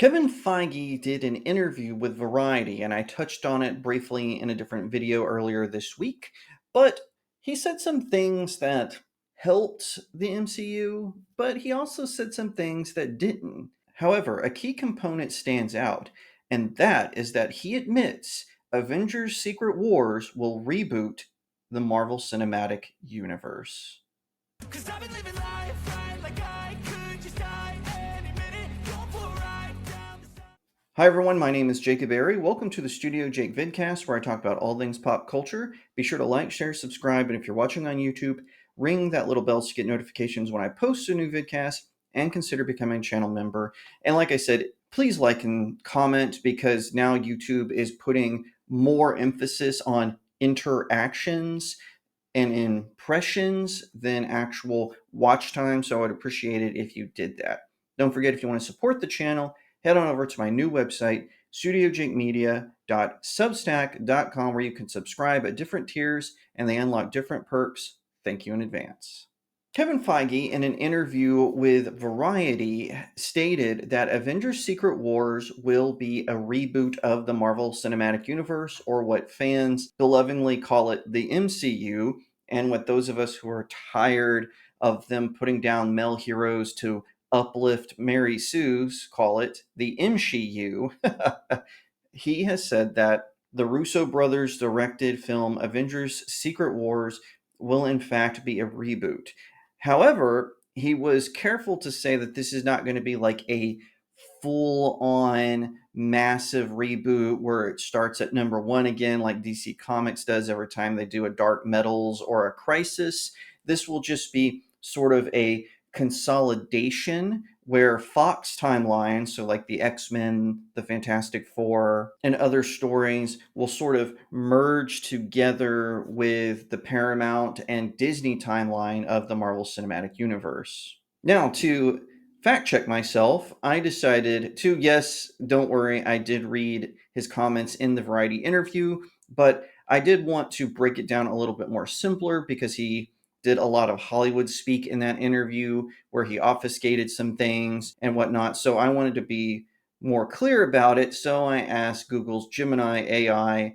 Kevin Feige did an interview with Variety, and I touched on it briefly in a different video earlier this week. But he said some things that helped the MCU, but he also said some things that didn't. However, a key component stands out, and that is that he admits Avengers Secret Wars will reboot the Marvel Cinematic Universe. 'Cause I've been living life right like I could just die any minute. Going for a ride down the side. Hi everyone, my name is Jacob Berry. Welcome to the StudioJake vidcast where I talk about all things pop culture. Be sure to like, share, subscribe, and if you're watching on YouTube, ring that little bell to get notifications when I post a new vidcast and consider becoming a channel member. And like I said, please like and comment because now YouTube is putting more emphasis on interactions and impressions than actual watch time, so I'd appreciate it if you did that. Don't forget, if you want to support the channel, head on over to my new website, studiojakemedia.substack.com, where you can subscribe at different tiers and they unlock different perks. Thank you in advance. Kevin Feige, in an interview with Variety, stated that Avengers Secret Wars will be a reboot of the Marvel Cinematic Universe, or what fans belovingly call it the MCU, and what those of us who are tired of them putting down male heroes to uplift Mary Sue's call it the MCU. He has said that the Russo brothers directed film Avengers Secret Wars will in fact be a reboot. However, he was careful to say that this is not going to be like a full on massive reboot where it starts at number one again, like DC Comics does every time they do a Dark Metals or a Crisis. This will just be sort of a consolidation where Fox timelines, so like the X-Men, the Fantastic Four, and other stories will sort of merge together with the Paramount and Disney timeline of the Marvel Cinematic Universe. Now, to fact check myself, I decided to, yes, don't worry, I did read his comments in the Variety interview, but I did want to break it down a little bit more simpler because he did a lot of Hollywood speak in that interview where he obfuscated some things and whatnot. So I wanted to be more clear about it. So I asked Google's Gemini AI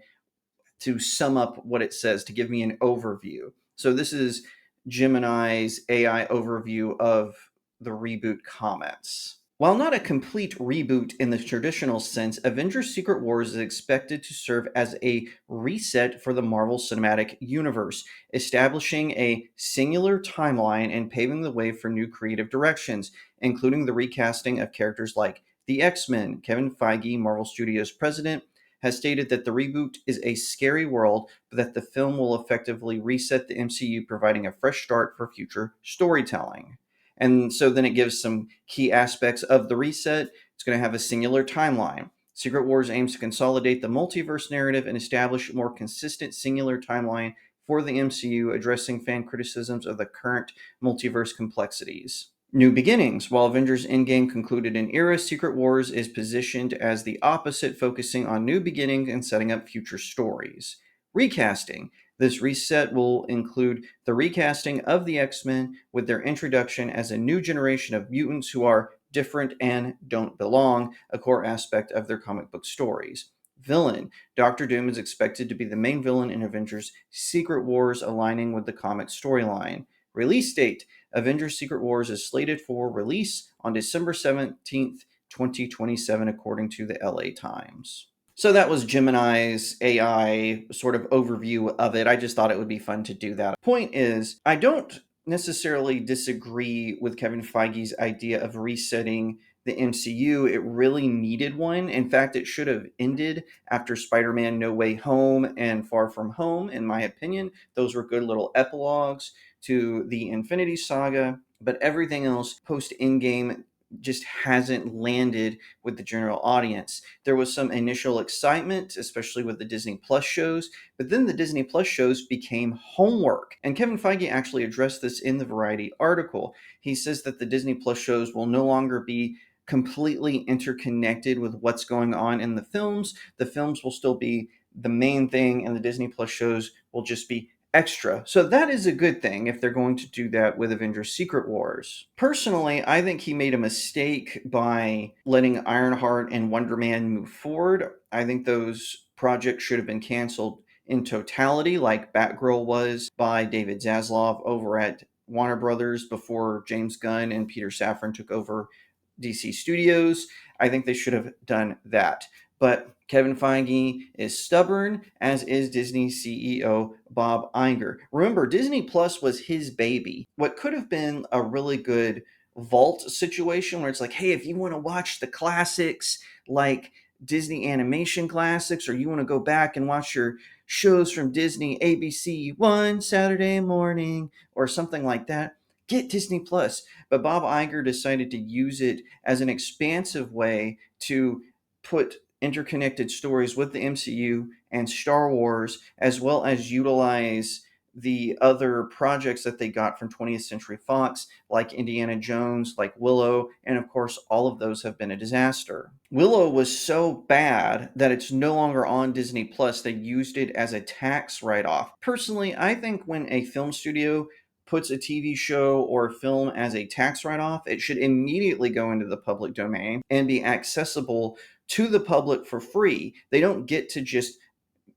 to sum up what it says, to give me an overview. So this is Gemini's AI overview of the reboot comments. While not a complete reboot in the traditional sense, Avengers Secret Wars is expected to serve as a reset for the Marvel Cinematic Universe, establishing a singular timeline and paving the way for new creative directions, including the recasting of characters like the X-Men. Kevin Feige, Marvel Studios president, has stated that the reboot is a scary world, but that the film will effectively reset the MCU, providing a fresh start for future storytelling. And so then it gives some key aspects of the reset. It's going to have a singular timeline. Secret Wars aims to consolidate the multiverse narrative and establish a more consistent singular timeline for the MCU, addressing fan criticisms of the current multiverse complexities. New beginnings. While Avengers Endgame concluded an era, Secret Wars is positioned as the opposite, focusing on new beginnings and setting up future stories. Recasting. This reset will include the recasting of the X-Men with their introduction as a new generation of mutants who are different and don't belong, a core aspect of their comic book stories. Villain. Doctor Doom is expected to be the main villain in Avengers Secret Wars, aligning with the comic storyline. Release date. Avengers Secret Wars is slated for release on December 17th, 2027, according to the LA Times. So that was Gemini's AI sort of overview of it. I just thought it would be fun to do that. Point is, I don't necessarily disagree with Kevin Feige's idea of resetting the MCU. It really needed one. In fact, it should have ended after Spider-Man No Way Home and Far From Home, in my opinion. Those were good little epilogues to the Infinity Saga, but everything else post-Endgame just hasn't landed with the general audience. There was some initial excitement, especially with the Disney Plus shows, but then the Disney Plus shows became homework. And Kevin Feige actually addressed this in the Variety article. He says that the Disney Plus shows will no longer be completely interconnected with what's going on in the films. The films will still be the main thing, and the Disney Plus shows will just be extra. So that is a good thing if they're going to do that with Avengers Secret Wars. Personally, I think he made a mistake by letting Ironheart and Wonder Man move forward. I think those projects should have been canceled in totality, like Batgirl was by David Zaslav over at Warner Brothers before James Gunn and Peter Safran took over DC Studios. I think they should have done that. But Kevin Feige is stubborn, as is Disney CEO Bob Iger. Remember, Disney Plus was his baby. What could have been a really good vault situation where it's like, hey, if you want to watch the classics like Disney animation classics, or you want to go back and watch your shows from Disney ABC one Saturday morning or something like that, get Disney Plus. But Bob Iger decided to use it as an expansive way to put interconnected stories with the MCU and Star Wars, as well as utilize the other projects that they got from 20th Century Fox, like Indiana Jones, like Willow, and of course, all of those have been a disaster. Willow was so bad that it's no longer on Disney Plus. They used it as a tax write off. Personally, I think when a film studio puts a TV show or a film as a tax write off, it should immediately go into the public domain and be accessible to the public for free. They don't get to just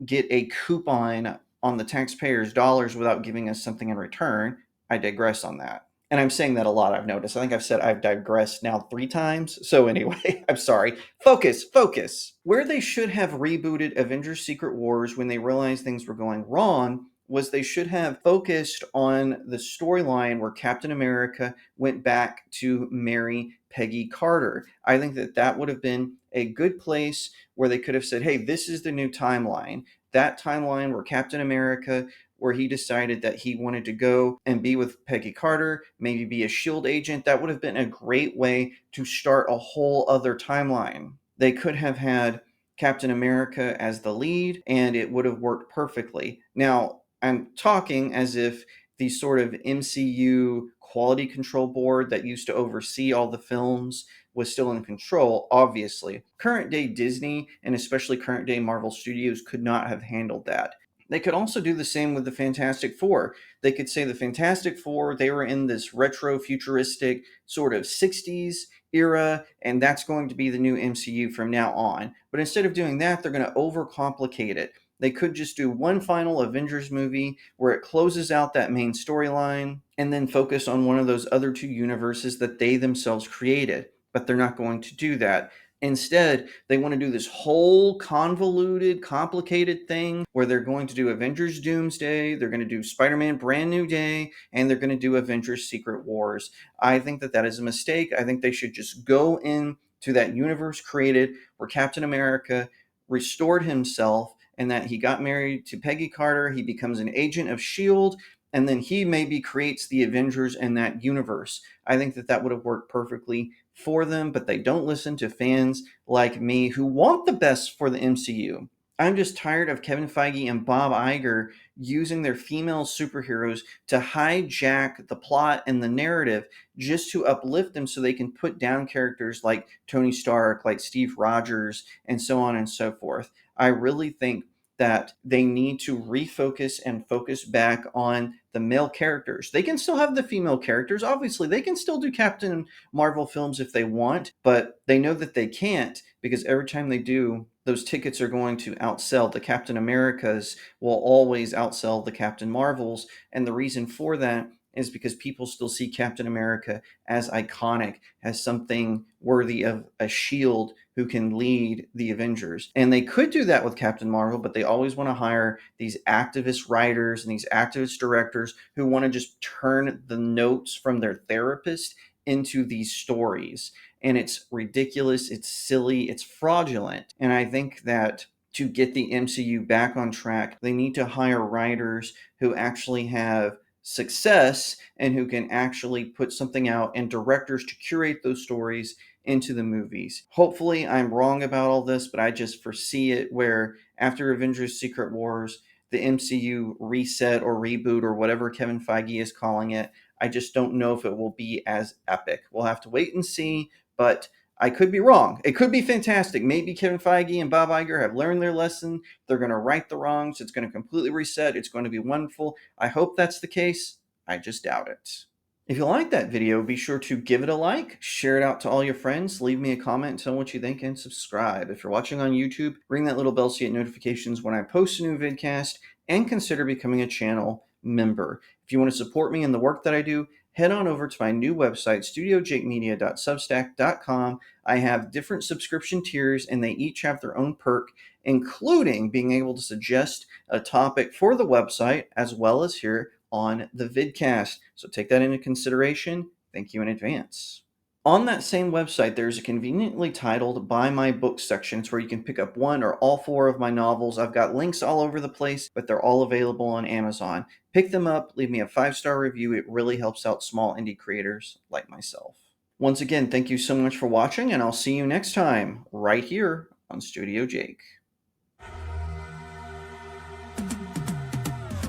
get a coupon on the taxpayers' dollars without giving us something in return. I digress on that. And I'm saying that a lot, I've noticed. I think I've said I've digressed now 3 times. So, anyway, I'm sorry. Focus, focus. Where they should have rebooted Avengers Secret Wars when they realized things were going wrong was they should have focused on the storyline where Captain America went back to marry Peggy Carter. I think that that would have been a good place where they could have said, hey, this is the new timeline. That timeline where Captain America, where he decided that he wanted to go and be with Peggy Carter, maybe be a SHIELD agent, that would have been a great way to start a whole other timeline. They could have had Captain America as the lead, and it would have worked perfectly. Now, I'm talking as if the sort of MCU quality control board that used to oversee all the films was still in control, obviously. Current day Disney and especially current day Marvel Studios could not have handled that. They could also do the same with the Fantastic Four. They could say the Fantastic Four, they were in this retro futuristic sort of 60s era, and that's going to be the new MCU from now on. But instead of doing that, they're going to overcomplicate it. They could just do one final Avengers movie where it closes out that main storyline and then focus on one of those other two universes that they themselves created. But they're not going to do that. Instead, they want to do this whole convoluted, complicated thing where they're going to do Avengers Doomsday, they're going to do Spider Man Brand New Day, and they're going to do Avengers Secret Wars. I think that that is a mistake. I think they should just go in to that universe created where Captain America restored himself and that he got married to Peggy Carter. He becomes an agent of S.H.I.E.L.D., and then he maybe creates the Avengers in that universe. I think that that would have worked perfectly for them, but they don't listen to fans like me who want the best for the MCU. I'm just tired of Kevin Feige and Bob Iger using their female superheroes to hijack the plot and the narrative just to uplift them so they can put down characters like Tony Stark, like Steve Rogers, and so on and so forth. I really think that they need to refocus and focus back on the male characters. They can still have the female characters. Obviously, they can still do Captain Marvel films if they want, but they know that they can't because every time they do, those tickets are going to outsell. The Captain Americas will always outsell the Captain Marvels. And the reason for that is because people still see Captain America as iconic, as something worthy of a shield who can lead the Avengers. And they could do that with Captain Marvel, but they always want to hire these activist writers and these activist directors who want to just turn the notes from their therapist into these stories. And it's ridiculous, it's silly, it's fraudulent. And I think that to get the MCU back on track, they need to hire writers who actually have success and who can actually put something out and directors to curate those stories into the movies. Hopefully, I'm wrong about all this, but I just foresee it where after Avengers Secret Wars, the MCU reset or reboot or whatever Kevin Feige is calling it, I just don't know if it will be as epic. We'll have to wait and see, but I could be wrong. It could be fantastic. Maybe Kevin Feige and Bob Iger have learned their lesson. They're going to right the wrongs. It's going to completely reset. It's going to be wonderful. I hope that's the case. I just doubt it. If you like that video, be sure to give it a like, share it out to all your friends, leave me a comment, tell what you think, and subscribe. If you're watching on YouTube, ring that little bell so you get notifications when I post a new vidcast, and consider becoming a channel member. If you want to support me in the work that I do, head on over to my new website, studiojakemedia.substack.com. I have different subscription tiers, and they each have their own perk, including being able to suggest a topic for the website, as well as here on the vidcast. So take that into consideration. Thank you in advance. On that same website, there's a conveniently titled Buy My Books section where you can pick up one or all four of my novels. I've got links all over the place, but they're all available on Amazon. Pick them up, leave me a 5-star review. It really helps out small indie creators like myself. Once again, thank you so much for watching, and I'll see you next time right here on Studio Jake.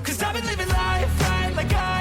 Cause I've been living life right like I